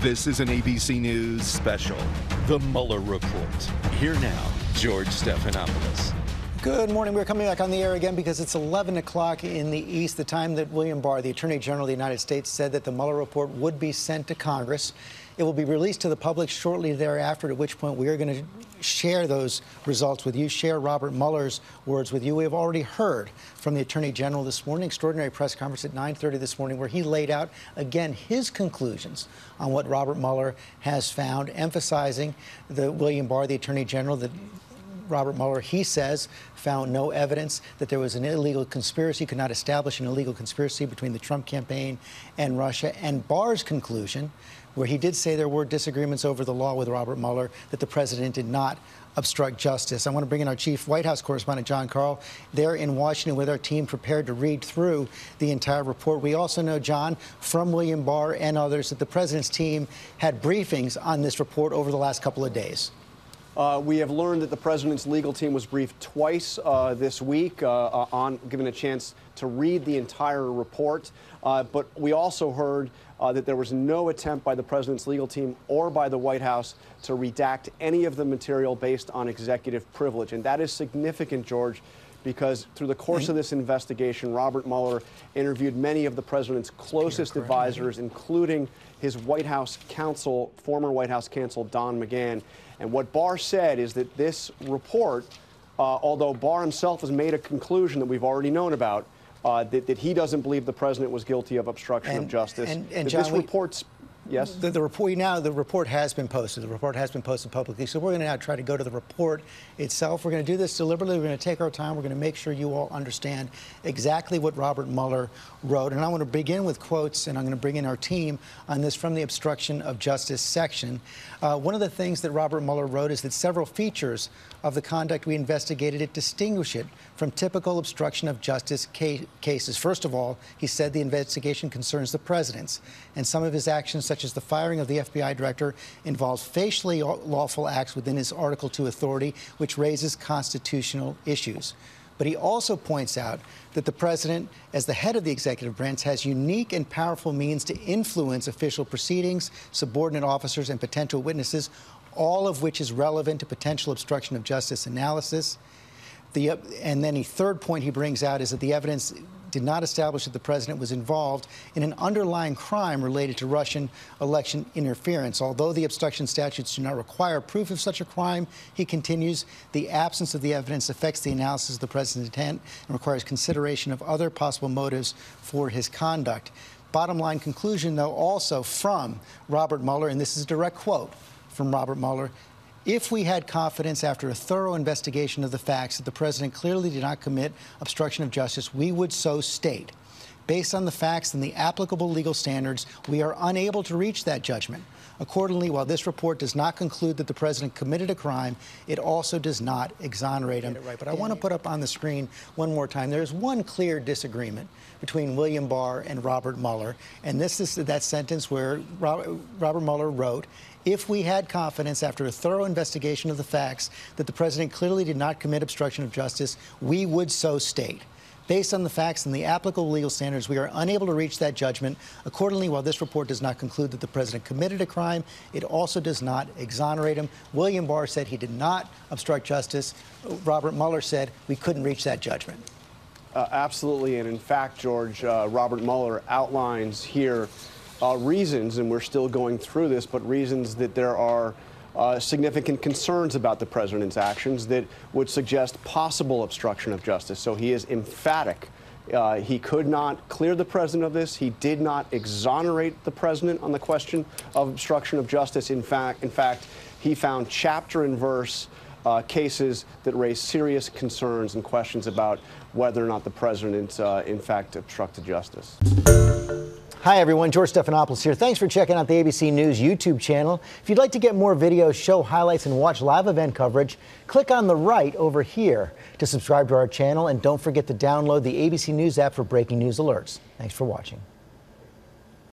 This is an ABC News special, The Mueller Report. Here now, George Stephanopoulos. Good morning. We're coming back on the air again because it's 11 o'clock in the East, the time that William Barr, the Attorney General of the United States, said that the Mueller report would be sent to Congress. It will be released to the public shortly thereafter, at which point we are going to share those results with you, share Robert Mueller's words with you. We have already heard from the Attorney General this morning, extraordinary press conference at 9:30 this morning, where he laid out, again, his conclusions on what Robert Mueller has found, emphasizing that William Barr, the Attorney General, that Robert Mueller, he says, found no evidence that there was an illegal conspiracy, could not establish an illegal conspiracy between the Trump campaign and Russia. And Barr's conclusion, where he did say there were disagreements over the law with Robert Mueller, that the president did not obstruct justice. I want to bring in our chief White House correspondent, John Karl. They're in Washington with our team prepared to read through the entire report. We also know, John, from William Barr and others, that the president's team had briefings on this report over the last couple of days. We have learned that the president's legal team was briefed twice this week, given a chance to read the entire report. But we also heard that there was no attempt by the president's legal team or by the White House to redact any of the material based on executive privilege. And that is significant, George, because through the course of this investigation, Robert Mueller interviewed many of the president's closest advisors, including his White House counsel, former White House counsel Don McGahn. And what Barr said is that this report, although Barr himself has made a conclusion that we've already known about, that he doesn't believe the president was guilty of obstruction of justice. And John, this report's yes. The report has been posted. The report has been posted publicly. So we're going to now try to go to the report itself. We're going to do this deliberately. We're going to take our time. We're going to make sure you all understand exactly what Robert Mueller wrote. And I want to begin with quotes, and I'm going to bring in our team on this from the obstruction of justice section. One of the things that Robert Mueller wrote is that several features of the conduct we investigated distinguish it from typical obstruction of justice cases. First of all, he said the investigation concerns the president's, and some of his actions, such as the firing of the FBI director, involves facially lawful acts within his Article II authority, which raises constitutional issues. But he also points out that the president, as the head of the executive branch, has unique and powerful means to influence official proceedings, subordinate officers, and potential witnesses, all of which is relevant to potential obstruction of justice analysis. And then the third point he brings out is that the evidence did not establish that the president was involved in an underlying crime related to Russian election interference. Although the obstruction statutes do not require proof of such a crime, he continues, the absence of the evidence affects the analysis of the president's intent and requires consideration of other possible motives for his conduct. Bottom line conclusion, though, also from Robert Mueller, and this is a direct quote from Robert Mueller: if we had confidence after a thorough investigation of the facts that the president clearly did not commit obstruction of justice, we would so state. Based on the facts and the applicable legal standards, we are unable to reach that judgment. Accordingly, while this report does not conclude that the president committed a crime, it also does not exonerate him. But I want to put up on the screen one more time. There's one clear disagreement between William Barr and Robert Mueller, and this is that sentence where Robert Mueller wrote, if we had confidence after a thorough investigation of the facts that the president clearly did not commit obstruction of justice, we would so state. Based on the facts and the applicable legal standards, we are unable to reach that judgment. Accordingly, while this report does not conclude that the president committed a crime, it also does not exonerate him. William Barr said he did not obstruct justice. Robert Mueller said we couldn't reach that judgment. Absolutely. And in fact, George, Robert Mueller outlines here reasons, and we're still going through this, but reasons that there are significant concerns about the president's actions that would suggest possible obstruction of justice. So he is emphatic. He could not clear the president of this. He did not exonerate the president on the question of obstruction of justice. In fact, he found chapter and verse cases that raise serious concerns and questions about whether or not the president, in fact, obstructed justice. Hi, everyone. George Stephanopoulos here. Thanks for checking out the ABC News YouTube channel. If you'd like to get more videos, show highlights, and watch live event coverage, click on the right over here to subscribe to our channel. And don't forget to download the ABC News app for breaking news alerts. Thanks for watching.